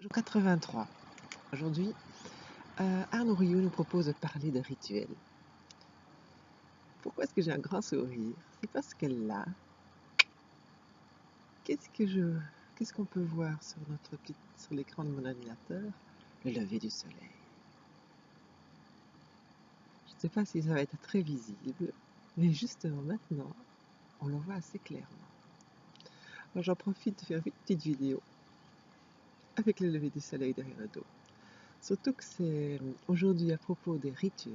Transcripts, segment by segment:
Jour 83. Aujourd'hui, Arnaud Rioux nous propose de parler de rituels. Pourquoi est-ce que j'ai un grand sourire? C'est parce que là, qu'est-ce qu'on peut voir sur sur l'écran de mon ordinateur? Le lever du soleil. Je ne sais pas si ça va être très visible, mais justement maintenant, on le voit assez clairement. Alors j'en profite de faire une petite vidéo avec le lever du soleil derrière le dos. Surtout que c'est aujourd'hui à propos des rituels.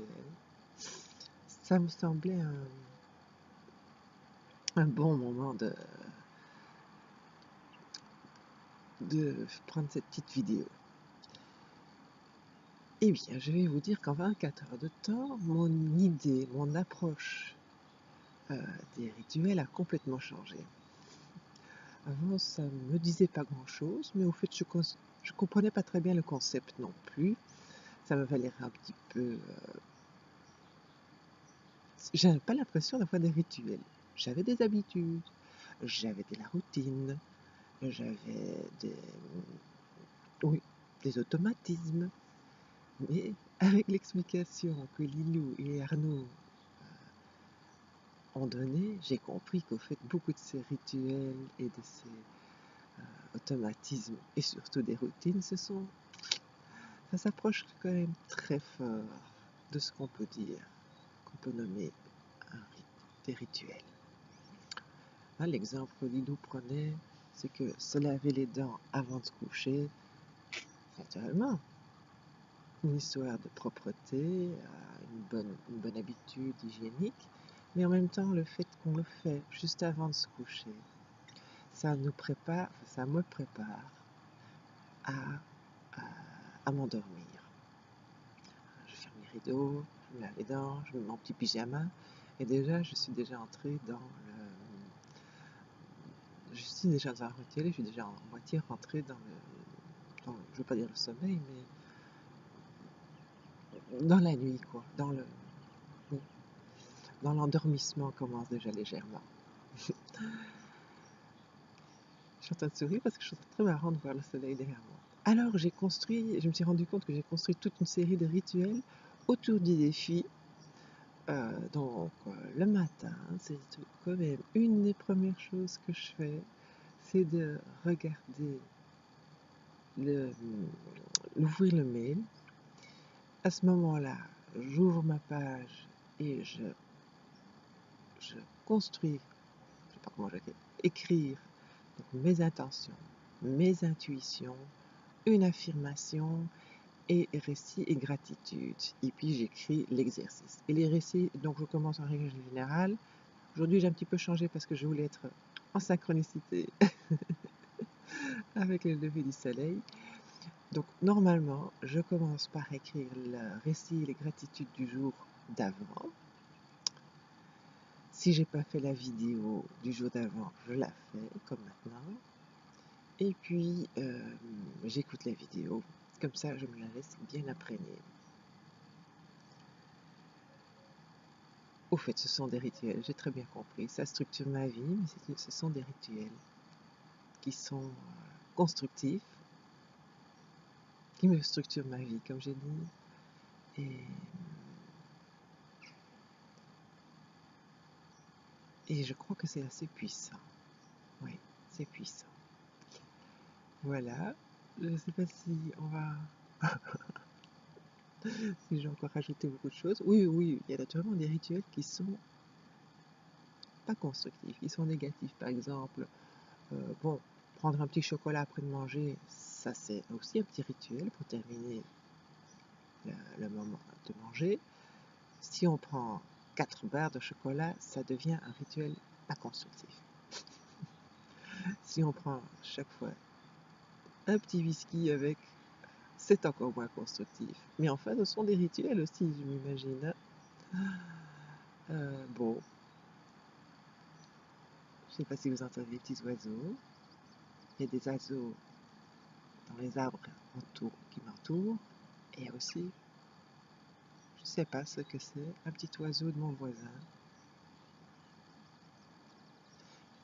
Ça me semblait un bon moment de prendre cette petite vidéo. Eh bien, je vais vous dire qu'en 24 heures de temps, mon idée, mon approche des rituels a complètement changé. Avant, ça ne me disait pas grand-chose, mais au fait, je comprenais pas très bien le concept non plus. Ça me valait un petit peu... J'avais pas l'impression d'avoir des rituels. J'avais des habitudes, j'avais de la routine, j'avais des automatismes. Mais avec l'explication que Lilou et Arnaud ont donnée, j'ai compris qu'au fait, beaucoup de ces rituels et de ces automatismes et surtout des routines, ça s'approche quand même très fort de ce qu'on peut dire, qu'on peut nommer des rituels. Hein, l'exemple que Lilou prenait, c'est que se laver les dents avant de se coucher, naturellement, une histoire de propreté, une bonne habitude hygiénique, mais en même temps, le fait qu'on le fait juste avant de se coucher, ça me prépare à, à m'endormir. Je ferme les rideaux, je me lave les dents, je me mets en petit pyjama, et déjà, je suis déjà entrée je suis déjà dans un rituel, je suis déjà en moitié rentrée je ne veux pas dire le sommeil, mais dans la nuit, quoi, dans l'endormissement commence déjà légèrement. Je suis en train de sourire parce que je trouve très marrant de voir le soleil derrière moi. Alors je me suis rendu compte que j'ai construit toute une série de rituels autour du défi. Le matin, c'est quand même une des premières choses que je fais, c'est de regarder, l'ouvrir le mail. À ce moment-là, j'ouvre ma page et je construis, je sais pas comment écrire donc mes intentions, mes intuitions, une affirmation et récit et gratitude. Et puis j'écris l'exercice. Et les récits, donc je commence en règle générale. Aujourd'hui j'ai un petit peu changé parce que je voulais être en synchronicité avec le lever du soleil. Donc normalement, je commence par écrire le récit et les gratitudes du jour d'avant. Si j'ai pas fait la vidéo du jour d'avant, je la fais comme maintenant. Et puis j'écoute la vidéo. Comme ça, je me la laisse bien imprégner. Au fait, ce sont des rituels, j'ai très bien compris. Ça structure ma vie, mais ce sont des rituels qui sont constructifs, qui me structurent ma vie, comme j'ai dit. Et je crois que c'est assez puissant. Oui, c'est puissant. Voilà. Je ne sais pas si on va... si j'ai encore rajouté beaucoup de choses. Oui, il y a naturellement des rituels qui sont pas constructifs, qui sont négatifs. Par exemple, prendre un petit chocolat après de manger, ça c'est aussi un petit rituel pour terminer le moment de manger. Si on prend 4 barres de chocolat, ça devient un rituel pas constructif. Si on prend chaque fois un petit whisky avec, c'est encore moins constructif. Mais enfin, ce sont des rituels aussi, je m'imagine. Bon, je ne sais pas si vous entendez les petits oiseaux. Il y a des oiseaux dans les arbres qui m'entourent. Et aussi, je ne sais pas ce que c'est, un petit oiseau de mon voisin.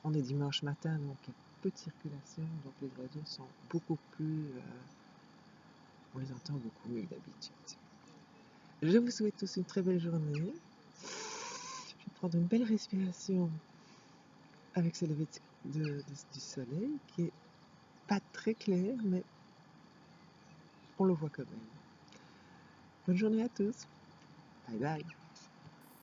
On est dimanche matin, donc il y a peu de circulation, donc les oiseaux sont beaucoup plus on les entend beaucoup mieux que d'habitude. Je vous souhaite tous une très belle journée. Je vais prendre une belle respiration avec ce lever du soleil qui est pas très clair, mais on le voit quand même. Bonne journée à tous. Bye bye.